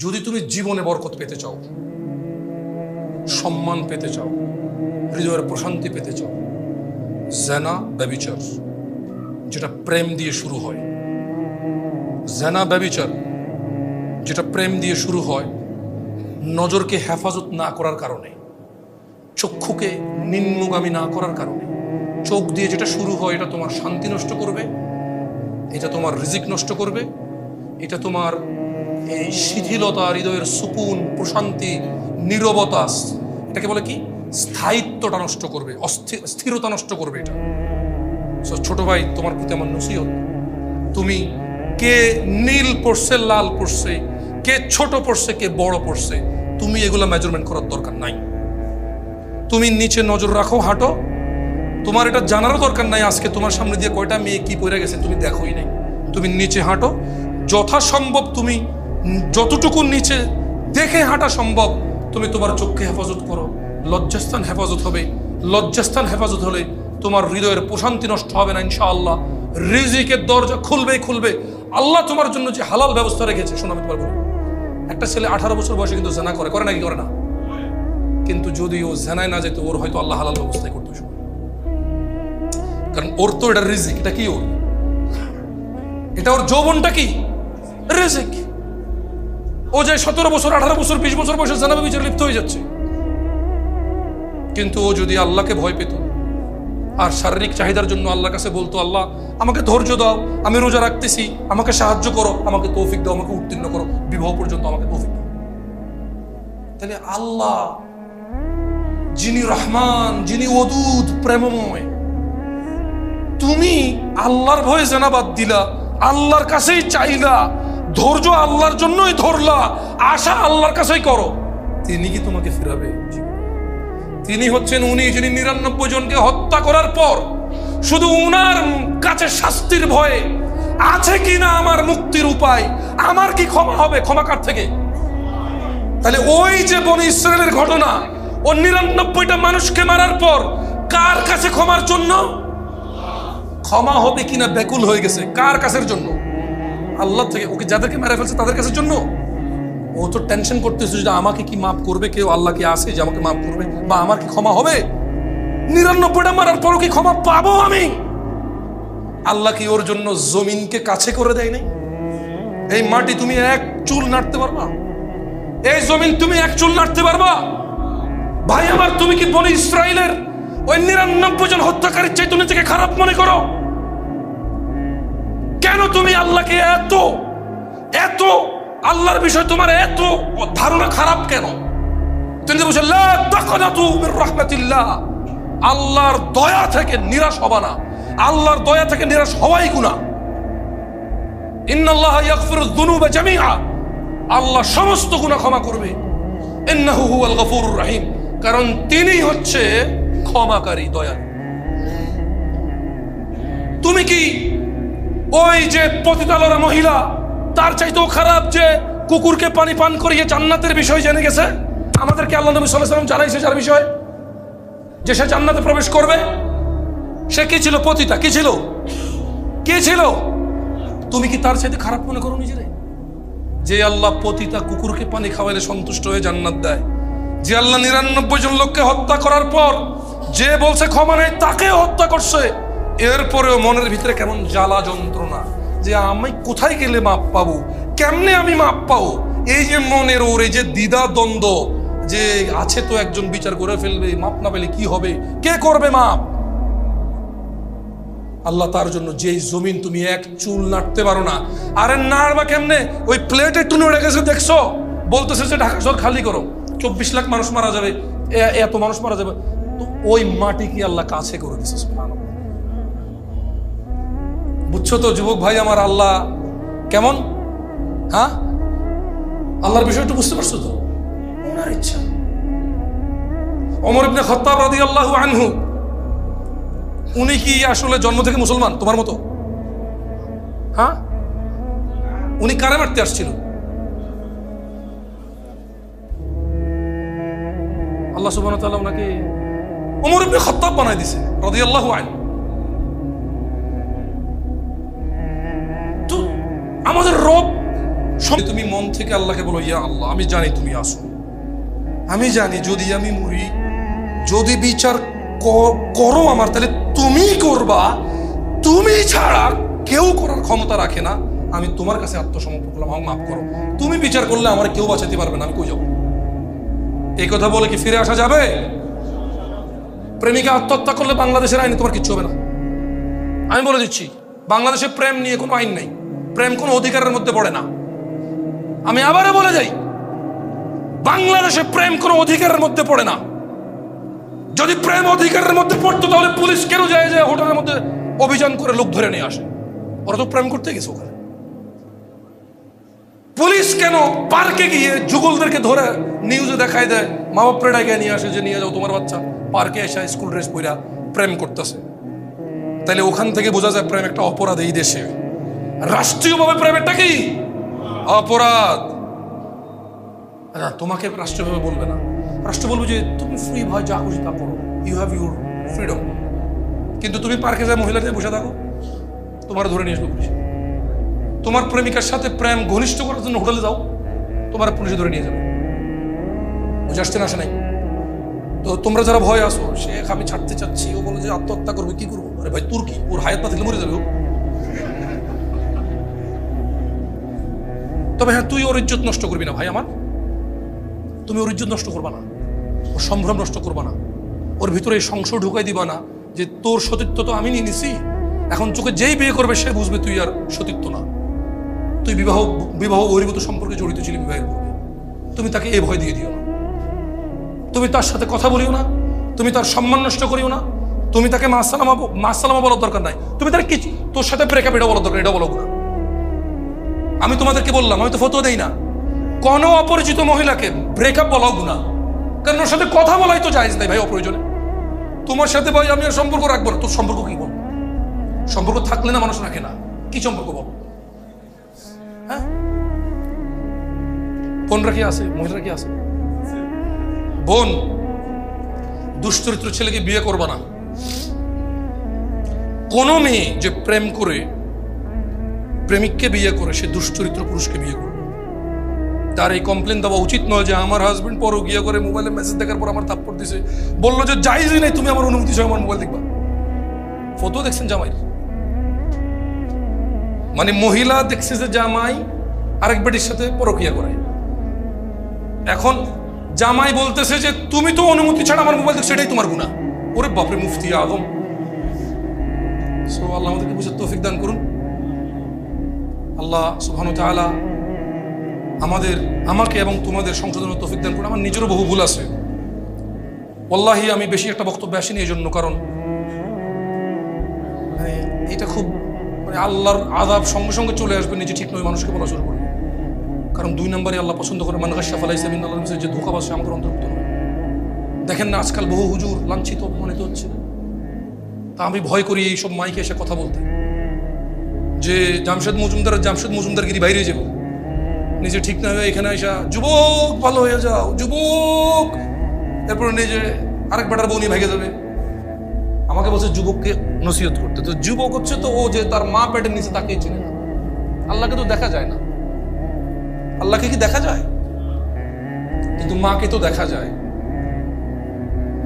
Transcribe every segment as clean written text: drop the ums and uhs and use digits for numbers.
যদি তুমি জীবনে বরকত পেতে চাও, সম্মান পেতে চাও, হৃদয়ের প্রশান্তি পেতে চাও, জেনা ব্যভিচার যেটা প্রেম দিয়ে শুরু হয়, জেনা ব্যভিচার যেটা প্রেম দিয়ে শুরু হয়, নজরকে হেফাজত না করার কারণে, চক্ষুকে নিম্নগামী না করার কারণে, চোখ দিয়ে যেটা শুরু হয় এটা তোমার শান্তি নষ্ট করবে, এটা তোমার রিজিক নষ্ট করবে, এটা তোমার এই শিথিলতা, হৃদয়ের সুকুন, প্রশান্তি, নীরবতা, এটাকে বলে কি স্থায়িত্বটা নষ্ট করবে, স্থিরতা নষ্ট করবে এটা। ছোট ভাই, তোমার প্রতি আমার নসিহত, তুমি কে নীল পড়ছে, লাল পড়ছে, কে ছোট পড়ছে, কে বড় পড়ছে, তুমি এগুলা মেজারমেন্ট করার দরকার নাই। তুমি নিচে নজর রাখো, হাঁটো, তোমার এটা জানারও দরকার নাই আজকে তোমার সামনে দিয়ে কয়টা মেয়ে কি পড়ে গেছে তুমি দেখোই নাই। তুমি নিচে হাঁটো, যথাসম্ভব তুমি যতটুকু নিচে দেখে হাঁটা সম্ভব তুমি তোমার চোখকে হেফাজত করো। লজ্জাস্থান হেফাজত হবে, লজ্জাস্থান হেফাজত হলে তোমার হৃদয়ের প্রশান্তি নষ্ট হবে না ইনশাআল্লাহ। রিজিকের দরজা খুলবেই খুলবে। আল্লাহ তোমার জন্য যে হালাল ব্যবস্থা রেখেছে, শোনো আমি তোমার বলি, একটা ছেলে 18 বছর বয়সে কিন্তু জেনা করে নাকি করে না? কিন্তু যদি ও জেনায় না যেত, ওর হয়তো আল্লাহ হালাল ব্যবস্থাই করতো, কারণ ওর তো এটা রিজিক। এটা কি ওর? এটা ওর যৌবনটা কি রিজিক। ও যে 17 বছর, 18 বছর, 20 বছর বয়সে জেনা ব্যভিচারে লিপ্ত হয়ে যাচ্ছে, কিন্তু ও যদি আল্লাহকে ভয় পেত আর শারীরিক চাহিদার জন্য আল্লাহর কাছে বলতো, আল্লাহ আমাকে ধৈর্য দাও, আমি রোজা রাখতেছি, আমাকে সাহায্য করো, আমাকে তৌফিক দাও, আমাকে উত্তীর্ণ করো, বিবাহ পর্যন্ত আমাকে তৌফিক দাও, তাহলে আল্লাহ যিনি রহমান, যিনি ওদুদ, প্রেমময়, তুমি আল্লাহর ভয়ে জেনা বাদ দিলা, আল্লাহর কাছেই চাইলা, ধৈর্য আল্লাহর জন্যই ধরলা, আশা আল্লাহর কাছেই করো, তিনি কি তোমাকে ফিরাবে? তিনি হচ্ছেন উনি যিনি 99 জনকে হত্যা করার পর শুধু উনার কাছে শাস্তির ভয়ে আছে কিনা আমার মুক্তির উপায়, আমার কি ক্ষমা হবে, ক্ষমা কার থেকে? তাহলে ওই যে বনি ইসরায়েলের ঘটনা, ও 99টা মানুষকে মারার পর কার কাছে ক্ষমার জন্য? ক্ষমা হবে কিনা ব্যাকুল হয়ে গেছে। কার কাছের জন্য? আল্লাহ থেকে। ওকে যাদেরকে মেরে ফেলছে তাদের কাছের জন্য। ও তো টেনশন করতেছে যে আমাকে কি মাফ করবে কেউ, আল্লাহ কি আছে যে আমাকে মাফ করবে, বা আমার কি ক্ষমা হবে? 99টা মারার পরও কি ক্ষমা পাবো আমি? আল্লাহ কি ওর জন্য জমিনকে কাছে করে দেয় নাই? এই মাটি তুমি এক চুল নাড়তে পারবা? এই জমিন তুমি এক চুল নাড়তে পারবা? ভাই আমার, তুমি কি বনি ইসরায়েলের ওই 99 জন হত্যাকারীর চাইতে নিজেকে খারাপ মনে করো? কেন তুমি আল্লাহকে এত এত আল্লাহর বিষয় তোমার এত ধারণা খারাপ কেন? তিনি বলছেন লা তাকনাতু মির রাহমাতিল্লাহ, আল্লাহর দয়া থেকে নিরাশ হবা না। আল্লাহর দয়া থেকে নিরাশ হওয়াই গুনাহ। ইন্নাল্লাহা ইয়াগফিরুয যুনুবা জামিআ, আল্লাহ সমস্ত গুনাহ ক্ষমা করবে। ইন্নাহু হুয়াল গফুরুর রহিম, কারণ তিনি হচ্ছে ক্ষমাকারী, দয়ালু। তুমি কি ওই যে পতিতালয়ের মহিলা, তার চাইতেও খারাপ যে কুকুরকে পানি পান করিয়ে জান্নাতের বিষয় জেনে গেছে? আমাদেরকে আল্লাহ নবী সাল্লাল্লাহু আলাইহি ওয়াসাল্লাম জানাইছে যার বিষয় যে সে জান্নাতে প্রবেশ করবে। সে কি ছিল? পতিতা। কি ছিল? কে ছিল? তুমি কি তার চাইতে খারাপ মনে করো নিজেরে? যে আল্লাহ পতিতা কুকুরকে পানি খাওয়াইলে সন্তুষ্ট হয়ে জান্নাত দেয়, যে আল্লাহ 99 জন লোককে হত্যা করার পর যে বলছে ক্ষমা নেই, তাকে হত্যা করছে, এরপরেও মনের ভিতরে কেমন জ্বালা যন্ত্রণা যে আমি কোথায় গেলে মাপ পাবো, কেমনে আমি মাপ পাবো, এই যে মনের ওর এই যে দ্বিধা দ্বন্দ্ব যে আছে, তো একজন বিচার করে ফেলবে, মাপ না পেলে কি হবে, কে করবে মাপ? আল্লাহ তার জন্য যেই জমিন তুমি এক চুল নাড়তে পারো না, আরে নাড়বা কেমনে? ওই প্লেটে টুনে উড়ে গেছে দেখছো, বলতেছে যে ঢাকা শহর খালি করো, 24 লাখ মানুষ মারা যাবে, এত মানুষ মারা যাবে, তো ওই মাটি কি আল্লাহ কাছে করে দিচ্ছে? সুবহানাল্লাহ। বুঝছো তো যুবক ভাই আমার, আল্লাহ কেমন? হ্যাঁ, আল্লাহর বিষয়টা বুঝতে পারছো তো? ওনার ইচ্ছা। ওমর ইবনে খাত্তাব রাদিয়াল্লাহু আনহু, উনি কি আসলে জন্ম থেকে মুসলমান তোমার মতো? হ্যাঁ, উনি কারে মারতে আসছিল? আল্লাহ সুবহানাহু ওয়া তাআলা ওনাকে ওমর ইবনে খাত্তাব বানাই দিয়েছে রাদিয়াল্লাহু আনহু। তো আমাদের রব তুমি মন থেকে আল্লাহকে বলো, ইয়া আল্লাহ, আমি জানি তুমি আসো, আমি জানি যদি আমি মরি, যদি বিচার করো আমার, তাহলে তুমি করবা, তুমি ছাড়া কেউ করার ক্ষমতা রাখে না। আমি তোমার কাছে আত্মসমর্পণ করলাম, আমাকে মাফ করো। তুমি বিচার করলে আমার কেউ বাঁচাতে পারবে না, আমি কই যাবো? এই কথা বলে কি ফিরে আসা যাবে? প্রেমিকা আত্মহত্যা করলে বাংলাদেশের আইনে তোমার কিচ্ছু হবে না। আমি বলে দিচ্ছি, বাংলাদেশে প্রেম নিয়ে কোনো আইন নাই, প্রেম কোনো অধিকারের মধ্যে পড়ে না। আমি আবারও বলে যাই, বাংলাদেশে প্রেম কোনো অধিকারের মধ্যে পড়ে না। যদি প্রেম অধিকারের মধ্যে পড়তো তাহলে পুলিশ কেন যায় যে হোটেলের মধ্যে অভিযান করে লোক ধরে নিয়ে আসে? ওরা তো প্রেম করতে গেছে ওখানে। পুলিশ কেন পার্কে গিয়ে যুগলদেরকে ধরে নিউজে দেখায় দেয়, মা বাপরে ডাকে নিয়ে আসে যে নিয়ে যাও তোমার বাচ্চা, পার্কে এসে স্কুল ড্রেস পইরা প্রেম করতেছে? তাহলে ওখান থেকে বোঝা যায় প্রেম একটা অপরাধ এই দেশে। রাষ্ট্রীয়ভাবে প্রেমেরটা কি অপরাধ। তোমাকে রাষ্ট্রীয়ভাবে বলবে না, রাষ্ট্র বলবে যে তুমি ফ্রি ভয় যা খুশি তা করো, ইউ হ্যাভ ইউর ফ্রিডম। কিন্তু তুমি পার্কে যায় মহিলাদের বসে থাকো, তোমার ধরে নিয়ে আসবে পুলিশ। তোমার প্রেমিকার সাথে প্রেম ঘনিষ্ঠ করার জন্য হোটেলে যাও, তোমার পুলিশে ধরে নিয়ে যাবে। বুঝে আসছে না? আসে নাই? তো তোমরা যারা ভয় আসো, শেখ আমি ছাড়তে চাচ্ছি, ও বলে যে আত্মহত্যা করবে, কি করবো? আরে ভাই তুর্কি, ওর হায়াত না থাকলে মরে যাবে। তবে হ্যাঁ, তুই ওর ইজ্জত নষ্ট করবি না ভাই আমার, তুমি ওর ইজ্জত নষ্ট করবা না, ওর সম্ভ্রম নষ্ট করবা না, ওর ভিতরে এই সংশয় ঢুকাই দিবা না যে তোর সতীত্ব তো আমি নিয়ে নিছি, এখন চোখে যেই বিয়ে করবে সে বুঝবে তুই আর সতীত্ব না, তুই বিবাহ বহির্ভূত সম্পর্কে জড়িত ছিলি বিবাহের পূর্বে। তুমি তাকে এই ভয় দিয়ে দিও না, তুমি তার সাথে কথা বলিও না, তুমি তার সম্মান নষ্ট করিও না, তুমি তাকে মাসালামা বলার দরকার নাই, তুমি তার কি তোর সাথে ব্রেকআপ এটা বলার দরকার, এটা বলো না। আমি তোমাদেরকে বললাম, আমি তো ফতোয়া দেই না, কোনো অপরিচিত মহিলাকে ব্রেকআপ বলাও গুনাহ, কারণ ওর সাথে কথা বলাই তো জায়েজ নাই ভাই অপ্রয়োজনে। তোমার সাথে ভাই আমি আর সম্পর্ক রাখবো না, তোর সম্পর্ক কি বল? সম্পর্ক থাকলে না মানুষ রাখে না, কি সম্পর্ক বল? হ্যাঁ, বোনরা কি আছে, মহিলারা কি আছে? বোন, দুশ্চরিত্র ছেলেকে বিয়ে করবা না। কোন মেয়ে যে প্রেম করে প্রেমিককে বিয়ে করে সে দুশ্চরিত্র পুরুষকে বিয়ে করবে। তার এই কমপ্লেন দেওয়া উচিত নয় যে আমার হাজবেন্ড পরকীয়া করে মোবাইলে মেসেজ দেখার পর আমার থাপ্পড় দিছে, বললো যে জায়েজই নাই, তুমি আমার অনুমতি সহ আমার মোবাইল দেখবা। ফটো দেখছেন জামাই, মানে মহিলা দেখছে যে জামাই আরেক বেটির সাথে পরকীয়া করে, এখন জামাই বলতেছে যে তুমি তো অনুমতি ছাড়া আমার মোবাইল দেখছো, সেটাই তোমার গুনাহ। ওরে বাপরে, মুফতি আজম। সো আল্লাহ আমাদেরকে বুঝার তৌফিক দান করুন। আল্লাহ সুবহানাহু ওয়া তাআলা আমাকে এবং তোমাদের সংশোধনের তৌফিক দান করুন। আমার নিজেরও বহু ভুল আছে, ওয়াল্লাহি আমি বেশি একটা বক্তব্য আসিনি এই জন্য, কারণ এটা খুব আল্লাহর আযাব সঙ্গে সঙ্গে চলে আসবে, নিজে ঠিক নয় মানুষকে বলা শুরু করবে। কারণ 2 নম্বরে আল্লাহ পছন্দ করে মান গাশশা ফালাইসা মিনাল্লাহ, যে ধোঁকাবাজ সে আমাদের অন্তর্ভুক্ত নয়। দেখেন না আজকাল বহু হুজুর লাঞ্ছিত অপমানিত হচ্ছে, তা আমি ভয় করি এইসব মাইকে এসে কথা বলতে, যে জামশেদ মজুমদারগিরি বাইরে যাব, নিজে ঠিক না হয়ে এখানে আসা যুবক ভালো হয়ে যাও যুবক, এরপর নিজে আরেক বেটার বউ নিয়ে ভেঙে যাবে। আমাকে বলছে যুবককে নসিহত করতে, তো যুবক হচ্ছে তো ও যে তার মা পেটের নিচে তাকেই চিনে না। আল্লাহকে তো দেখা যায় না, আল্লাহকে কি দেখা যায়? কিন্তু মাকে তো দেখা যায়।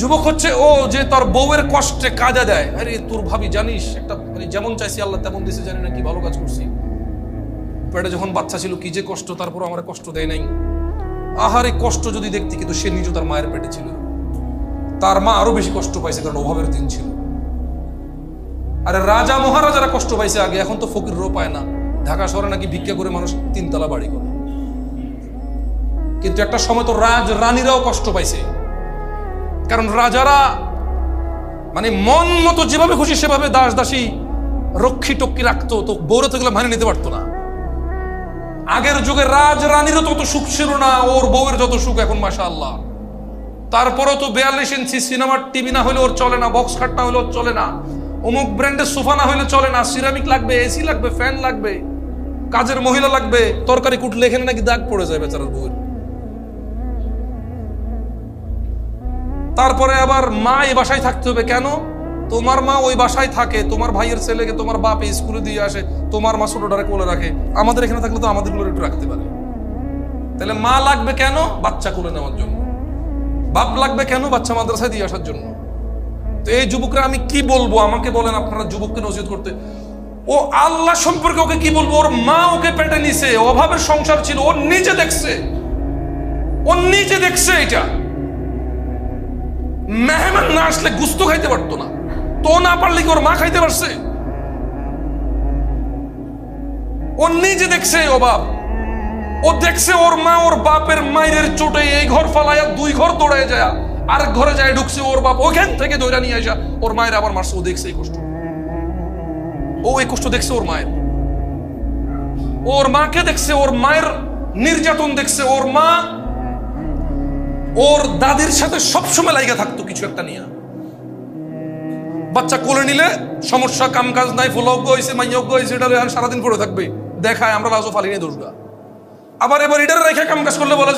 যুবক হচ্ছে ও যে তার বউয়ের কষ্টে কাজে দেয়, আরে তোর ভাবি জানিস একটা যেমন চাইছি আল্লাহ তেমন দিছে, জানি না কি ভালো কাজ করছি, পেটে যখন বাচ্চা ছিল কি যে কষ্ট, তারপর আমার কষ্ট দেয় নাই। আহারে কষ্ট যদি দেখতি, কিন্তু সে নিজে তার মায়ের পেটে ছিল, তার মা আরো বেশি কষ্ট পাইছে কারণ অভাবের দিন ছিল। আরে রাজা মহারাজারা কষ্ট পাইছে আগে, এখন তো ফকিরও পায় না। ঢাকা শহরে নাকি ভিক্ষা করে মানুষ 3 তলা বাড়ি করে, কিন্তু একটা সময় তো রানীরাও কষ্ট পাইছে, কারণ রাজারা মানে মন মতো যেভাবে খুশি সেভাবে দাস দাসী রক্ষী টক্ষী রাখতো, তো বৌরা তো এগুলো মানিয়ে নিতে পারতো না। আগের যুগে রানীরও তত সুখ ছিল না, ওর বউয়ের যত সুখ এখন মাশাআল্লাহ। তারপরও তো 42 ইঞ্চি সিনেমার টিভি না হলে ওর চলে না, বক্স খাট না হলে ওর চলে না, অমুক ব্র্যান্ডের সোফা না হলে চলে না, সিরামিক লাগবে, এসি লাগবে, ফ্যান লাগবে, কাজের মহিলা লাগবে, তরকারি কুটলে এখানে নাকি দাগ পড়ে যায় বেচারার বউয়ের। তারপরে আবার মা এই বাসায় থাকতে হবে কেন? তোমার মা ওই বাসায় থাকে, তোমার ভাইয়ের ছেলেকে তোমার বাপ স্কুলে দিয়ে আসে, তোমার মা ছোটটারে কোলে রাখে। আমাদের এখানে থাকলে তো আমাদের গুলো একটু রাখতে পারে। তাহলে মা লাগবে কেন? বাচ্চা কোলে নেওয়ার জন্য। বাপ লাগবে কেন? বাচ্চা মাদ্রাসায় দিয়ে আসার জন্য। তো এই যুবকরা আমি কি বলবো? আমাকে বলেন আপনারা যুবককে নসিহত করতে। ও আল্লাহ সম্পর্কে ওকে কি বলবো? ওর মা ওকে পেটে নিছে, অভাবের সংসার ছিল, ও নিজে দেখছে, এটা মেহমান না আসলে গুস্ত খাইতে পারতো না, তো না পারলে কি ওর মা খাইতে পারছে? ও নিজে দেখছে অভাব, ও দেখছে ওর মা ওর বাপের মায়ের চোটে এই ঘর ফালাইয়া 2 ঘর দৌড়ায় যায়, আরেক ঘরে যায় ঢুকছে, ওর বাপ ওখান থেকে দৌড়া নিয়ে আসা ওর মায়ের আবার মারছে। ও দেখছে এই কষ্ট, ও এই কষ্ট দেখছে ওর মায়ের, ওর মাকে দেখছে, ওর মায়ের নির্যাতন দেখছে। ওর মা ওর দাদির সাথে সবসময় লাইগা থাকতো কিছু একটা নিয়ে। বাচ্চা কোলে নিলে সমস্যা, কাম কাজ নাই, ফুলজ্ঞ হয়েছে, মাইয়জ্ঞ হয়েছে, এটা সারাদিন পড়ে থাকবে, দেখায় আমরা লাজো ফালিয়ে দোষগা। আবার এবার এটার রেখে কাম কাজ করলে বলে